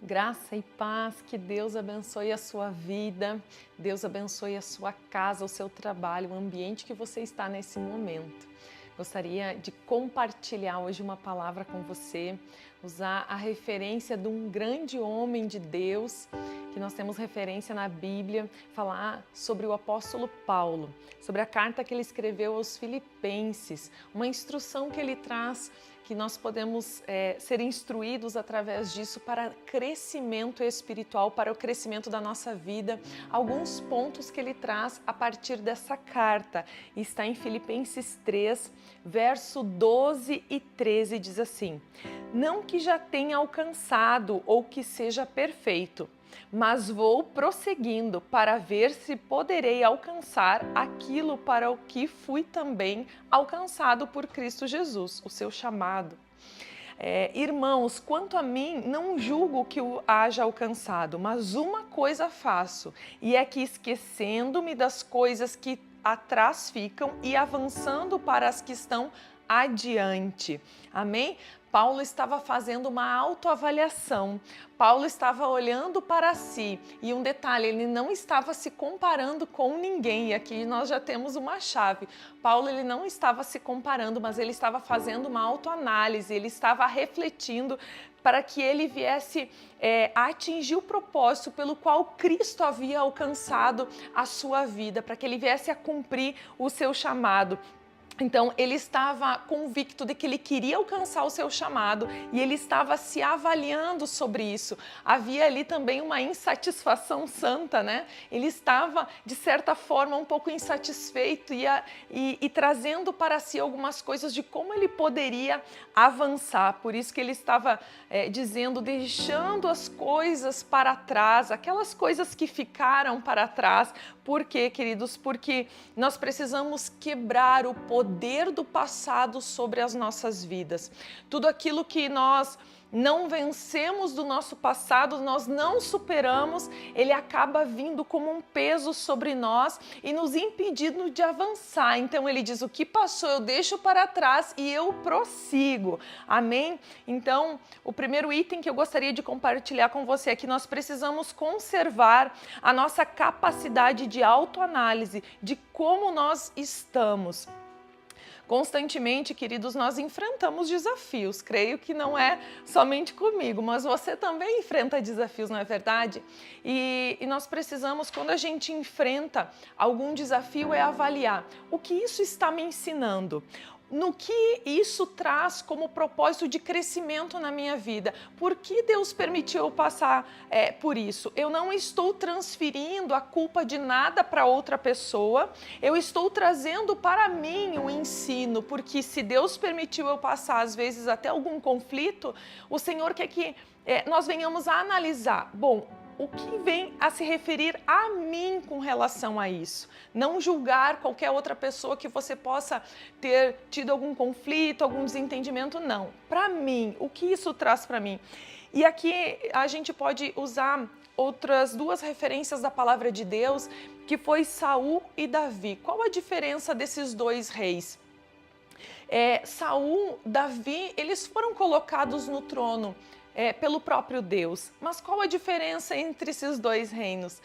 Graça e paz, que Deus abençoe a sua vida, Deus abençoe a sua casa, o seu trabalho, o ambiente que você está nesse momento. Gostaria de compartilhar hoje uma palavra com você, usar a referência de um grande homem de Deus, que nós temos referência na Bíblia, falar sobre o apóstolo Paulo, sobre a carta que ele escreveu aos Filipenses, uma instrução que ele traz, que nós podemos ser instruídos através disso para crescimento espiritual, para o crescimento da nossa vida. Alguns pontos que ele traz a partir dessa carta. Está em Filipenses 3, verso 12 e 13, diz assim: não que já tenha alcançado ou que seja perfeito, mas vou prosseguindo para ver se poderei alcançar aquilo para o que fui também alcançado por Cristo Jesus, o seu chamado. Irmãos, quanto a mim, não julgo que o haja alcançado, mas uma coisa faço, e é que esquecendo-me das coisas que atrás ficam e avançando para as que estão adiante. Amém? Paulo estava fazendo uma autoavaliação, Paulo estava olhando para si, e um detalhe, ele não estava se comparando com ninguém, e aqui nós já temos uma chave. Paulo ele não estava se comparando, mas ele estava fazendo uma autoanálise, ele estava refletindo para que ele viesse a atingir o propósito pelo qual Cristo havia alcançado a sua vida, para que ele viesse a cumprir o seu chamado. Então, ele estava convicto de que ele queria alcançar o seu chamado e ele estava se avaliando sobre isso. Havia ali também uma insatisfação santa, né? Ele estava, de certa forma, um pouco insatisfeito e trazendo para si algumas coisas de como ele poderia avançar. Por isso que ele estava dizendo, deixando as coisas para trás, aquelas coisas que ficaram para trás. Por quê, queridos? Porque nós precisamos quebrar o poder do passado sobre as nossas vidas. Tudo aquilo que nós não vencemos do nosso passado, nós não superamos, ele acaba vindo como um peso sobre nós e nos impedindo de avançar. Então ele diz, o que passou eu deixo para trás e eu prossigo. Amém? Então, o primeiro item que eu gostaria de compartilhar com você é que nós precisamos conservar a nossa capacidade de autoanálise, de como nós estamos. Constantemente, queridos, nós enfrentamos desafios. Creio que não é somente comigo, mas você também enfrenta desafios, não é verdade? E nós precisamos, quando a gente enfrenta algum desafio, avaliar o que isso está me ensinando. No que isso traz como propósito de crescimento na minha vida? Por que Deus permitiu eu passar por isso? Eu não estou transferindo a culpa de nada para outra pessoa, eu estou trazendo para mim o ensino, porque se Deus permitiu eu passar, às vezes, até algum conflito, o Senhor quer que nós venhamos a analisar. Bom, o que vem a se referir a mim com relação a isso? Não julgar qualquer outra pessoa que você possa ter tido algum conflito, algum desentendimento, não. Para mim, o que isso traz para mim? E aqui a gente pode usar outras duas referências da palavra de Deus, que foi Saul e Davi. Qual a diferença desses dois reis? Saul, Davi, eles foram colocados no trono pelo próprio Deus. Mas qual a diferença entre esses dois reinos?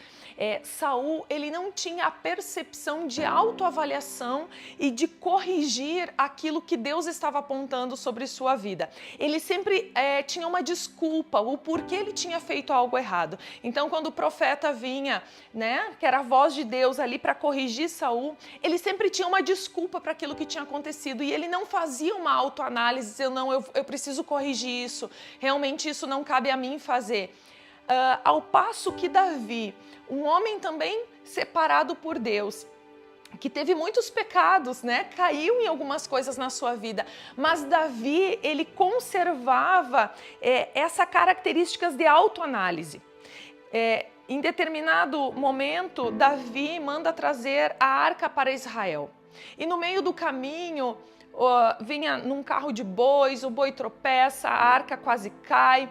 Saul, ele não tinha a percepção de autoavaliação e de corrigir aquilo que Deus estava apontando sobre sua vida. Ele sempre tinha uma desculpa, o porquê ele tinha feito algo errado. Então, quando o profeta vinha, né, que era a voz de Deus ali para corrigir Saul, ele sempre tinha uma desculpa para aquilo que tinha acontecido e ele não fazia uma autoanálise, dizendo, não, eu preciso corrigir isso, realmente isso não cabe a mim fazer. Ao passo que Davi, um homem também separado por Deus, que teve muitos pecados, né? Caiu em algumas coisas na sua vida, mas Davi, ele conservava essas características de autoanálise. Em determinado momento, Davi manda trazer a arca para Israel. E no meio do caminho, vinha num carro de bois, o boi tropeça, a arca quase cai,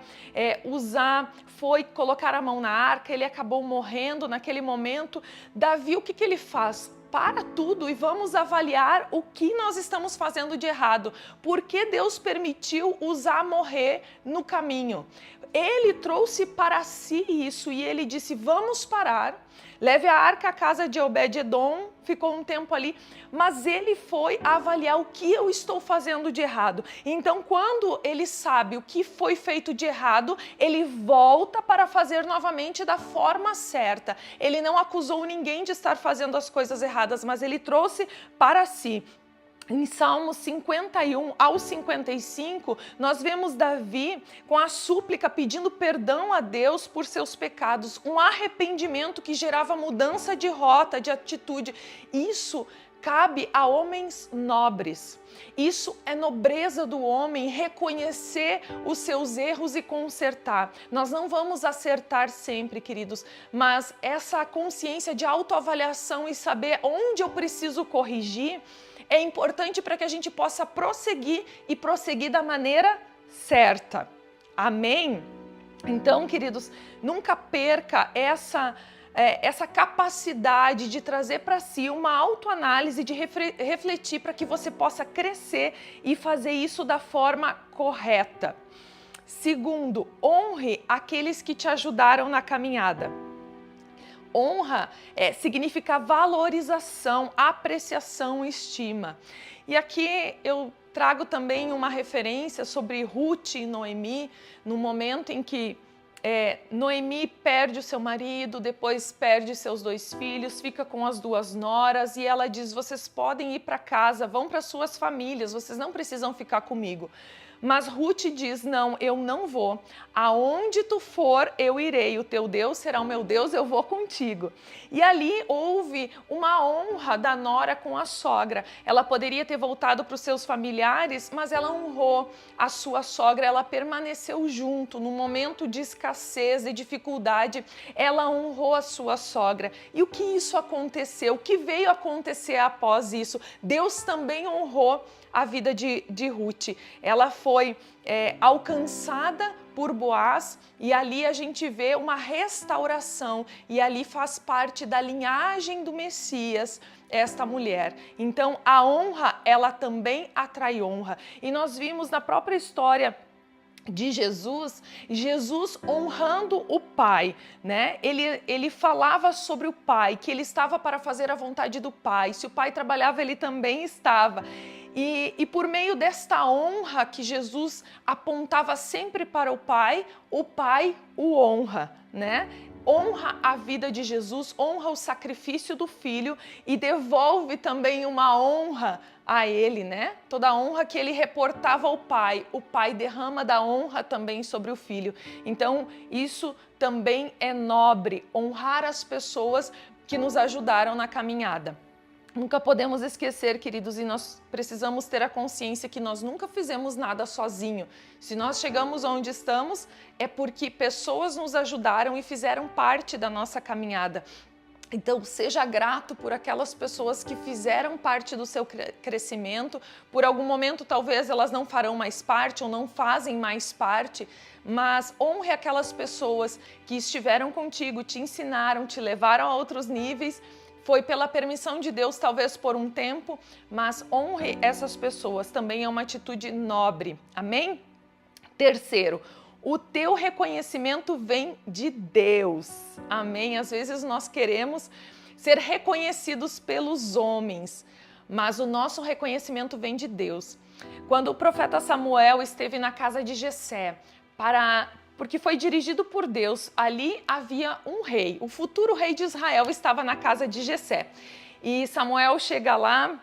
Uzá foi colocar a mão na arca, ele acabou morrendo naquele momento. Davi, o que ele faz? Para tudo e vamos avaliar o que nós estamos fazendo de errado. Por que Deus permitiu Uzá morrer no caminho? ele trouxe para si isso e ele disse, vamos parar, leve a arca à casa de Obed-edom, ficou um tempo ali, mas ele foi avaliar o que eu estou fazendo de errado. Então, quando ele sabe o que foi feito de errado, ele volta para fazer novamente da forma certa. Ele não acusou ninguém de estar fazendo as coisas erradas, mas ele trouxe para si. Em Salmos 51 ao 55, nós vemos Davi com a súplica pedindo perdão a Deus por seus pecados, um arrependimento que gerava mudança de rota, de atitude. Isso cabe a homens nobres. Isso é nobreza do homem, reconhecer os seus erros e consertar. Nós não vamos acertar sempre, queridos, mas essa consciência de autoavaliação e saber onde eu preciso corrigir é importante para que a gente possa prosseguir e prosseguir da maneira certa. Amém? Então, queridos, nunca perca essa capacidade de trazer para si uma autoanálise, de refletir para que você possa crescer e fazer isso da forma correta. Segundo, honre aqueles que te ajudaram na caminhada. Honra significa valorização, apreciação, estima. E aqui eu trago também uma referência sobre Ruth e Noemi, no momento em que Noemi perde o seu marido, depois perde seus 2 filhos, fica com as 2 noras e ela diz, vocês podem ir para casa, vão para suas famílias, vocês não precisam ficar comigo. Mas Ruth diz, não, eu não vou. Aonde tu for, eu irei. O teu Deus será o meu Deus, eu vou contigo. E ali houve uma honra da nora com a sogra. Ela poderia ter voltado para os seus familiares, mas ela honrou a sua sogra. Ela permaneceu junto. No momento de escassez e dificuldade, ela honrou a sua sogra. E o que isso aconteceu? O que veio acontecer após isso? Deus também honrou a vida de Ruth. Ela foi alcançada por Boaz e ali a gente vê uma restauração e ali faz parte da linhagem do Messias esta mulher. Então a honra, ela também atrai honra. E nós vimos na própria história de Jesus honrando o Pai, né? Ele falava sobre o Pai, que ele estava para fazer a vontade do Pai. Se o Pai trabalhava, ele também estava. E por meio desta honra que Jesus apontava sempre para o Pai o honra, né? Honra a vida de Jesus, honra o sacrifício do Filho e devolve também uma honra a Ele, né? Toda a honra que Ele reportava ao Pai, o Pai derrama da honra também sobre o Filho. Então, isso também é nobre, honrar as pessoas que nos ajudaram na caminhada. Nunca podemos esquecer, queridos, e nós precisamos ter a consciência que nós nunca fizemos nada sozinho. Se nós chegamos onde estamos, é porque pessoas nos ajudaram e fizeram parte da nossa caminhada. Então, seja grato por aquelas pessoas que fizeram parte do seu crescimento. Por algum momento, talvez elas não farão mais parte ou não fazem mais parte, mas honre aquelas pessoas que estiveram contigo, te ensinaram, te levaram a outros níveis. Foi pela permissão de Deus, talvez por um tempo, mas honre essas pessoas, também é uma atitude nobre. Amém? Terceiro, o teu reconhecimento vem de Deus. Amém? Às vezes nós queremos ser reconhecidos pelos homens, mas o nosso reconhecimento vem de Deus. Quando o profeta Samuel esteve na casa de Jessé, porque foi dirigido por Deus, ali havia um rei, o futuro rei de Israel estava na casa de Jessé. E Samuel chega lá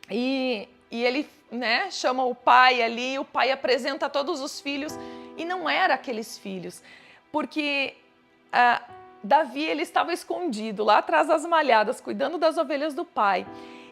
e ele, né, chama o pai ali, o pai apresenta todos os filhos e não era aqueles filhos, porque Davi ele estava escondido lá atrás das malhadas, cuidando das ovelhas do pai.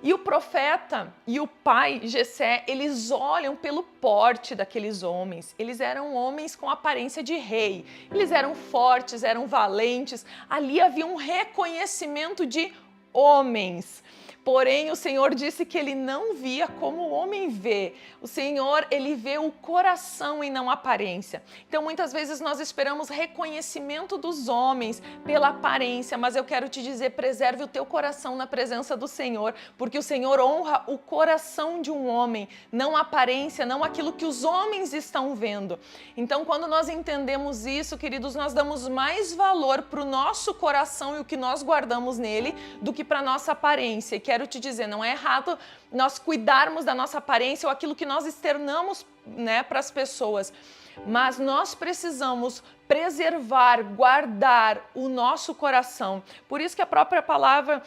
E o profeta e o pai, Jessé, eles olham pelo porte daqueles homens. Eles eram homens com aparência de rei. Eles eram fortes, eram valentes. Ali havia um reconhecimento de homens. Porém, o Senhor disse que ele não via como o homem vê. O Senhor, ele vê o coração e não a aparência. Então, muitas vezes nós esperamos reconhecimento dos homens pela aparência, mas eu quero te dizer, preserve o teu coração na presença do Senhor, porque o Senhor honra o coração de um homem, não a aparência, não aquilo que os homens estão vendo. Então, quando nós entendemos isso, queridos, nós damos mais valor para o nosso coração e o que nós guardamos nele do que para a nossa aparência. E quero te dizer, não é errado nós cuidarmos da nossa aparência ou aquilo que nós externamos, né, para as pessoas, mas nós precisamos preservar, guardar o nosso coração. Por isso que a própria palavra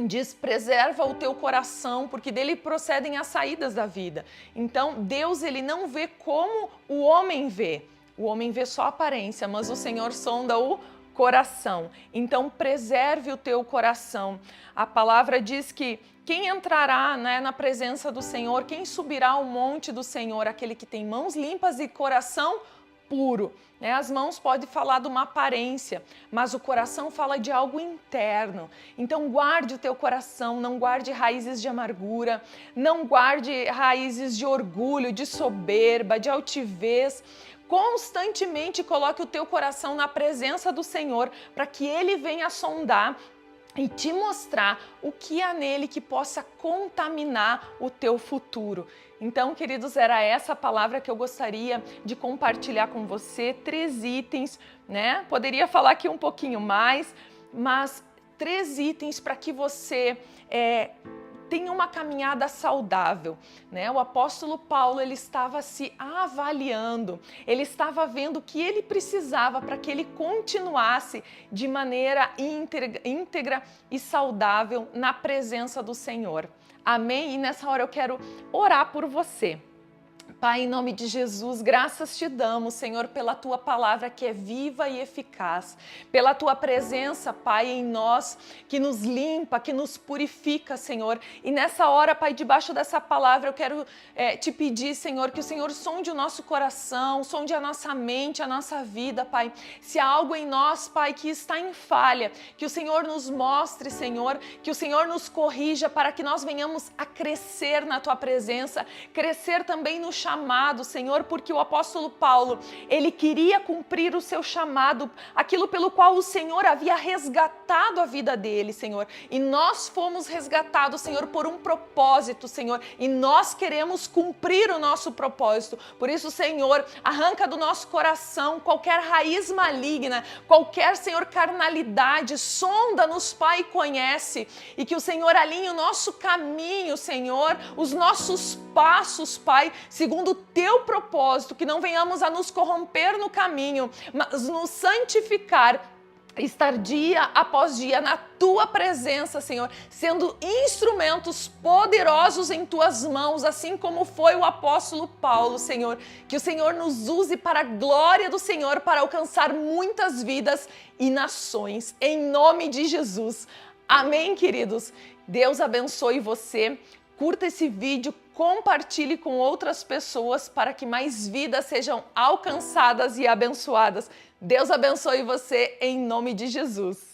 diz, preserva o teu coração, porque dele procedem as saídas da vida. Então, Deus, ele não vê como o homem vê. O homem vê só a aparência, mas o Senhor sonda o coração. Então, preserve o teu coração. A palavra diz que quem entrará, né, na presença do Senhor, quem subirá ao monte do Senhor, aquele que tem mãos limpas e coração puro. Né? As mãos podem falar de uma aparência, mas o coração fala de algo interno. Então guarde o teu coração, não guarde raízes de amargura, não guarde raízes de orgulho, de soberba, de altivez. Constantemente coloque o teu coração na presença do Senhor, para que Ele venha sondar e te mostrar o que há nele que possa contaminar o teu futuro. Então, queridos, era essa palavra que eu gostaria de compartilhar com você. 3 itens, né? Poderia falar aqui um pouquinho mais, mas 3 itens para que você tenha uma caminhada saudável, né? O apóstolo Paulo, ele estava se avaliando, ele estava vendo o que ele precisava para que ele continuasse de maneira íntegra e saudável na presença do Senhor. Amém? E nessa hora eu quero orar por você. Pai, em nome de Jesus, graças te damos, Senhor, pela Tua palavra que é viva e eficaz, pela Tua presença, Pai, em nós, que nos limpa, que nos purifica, Senhor. E nessa hora, Pai, debaixo dessa palavra, eu quero te pedir, Senhor, que o Senhor sonde o nosso coração, sonde a nossa mente, a nossa vida, Pai. Se há algo em nós, Pai, que está em falha, que o Senhor nos mostre, Senhor, que o Senhor nos corrija para que nós venhamos a crescer na Tua presença, crescer também no chamado, Senhor, porque o apóstolo Paulo, ele queria cumprir o seu chamado, aquilo pelo qual o Senhor havia resgatado a vida dele, Senhor. E nós fomos resgatados, Senhor, por um propósito, Senhor, e nós queremos cumprir o nosso propósito. Por isso, Senhor, arranca do nosso coração qualquer raiz maligna, qualquer, Senhor, carnalidade, sonda-nos, Pai, e conhece, e que o Senhor alinhe o nosso caminho, Senhor, os nossos passos, Pai, segundo o Teu propósito, que não venhamos a nos corromper no caminho, mas nos santificar, estar dia após dia na Tua presença, Senhor, sendo instrumentos poderosos em Tuas mãos, assim como foi o apóstolo Paulo, Senhor. Que o Senhor nos use para a glória do Senhor, para alcançar muitas vidas e nações, em nome de Jesus. Amém, queridos? Deus abençoe você. Curta esse vídeo, compartilhe com outras pessoas para que mais vidas sejam alcançadas e abençoadas. Deus abençoe você em nome de Jesus.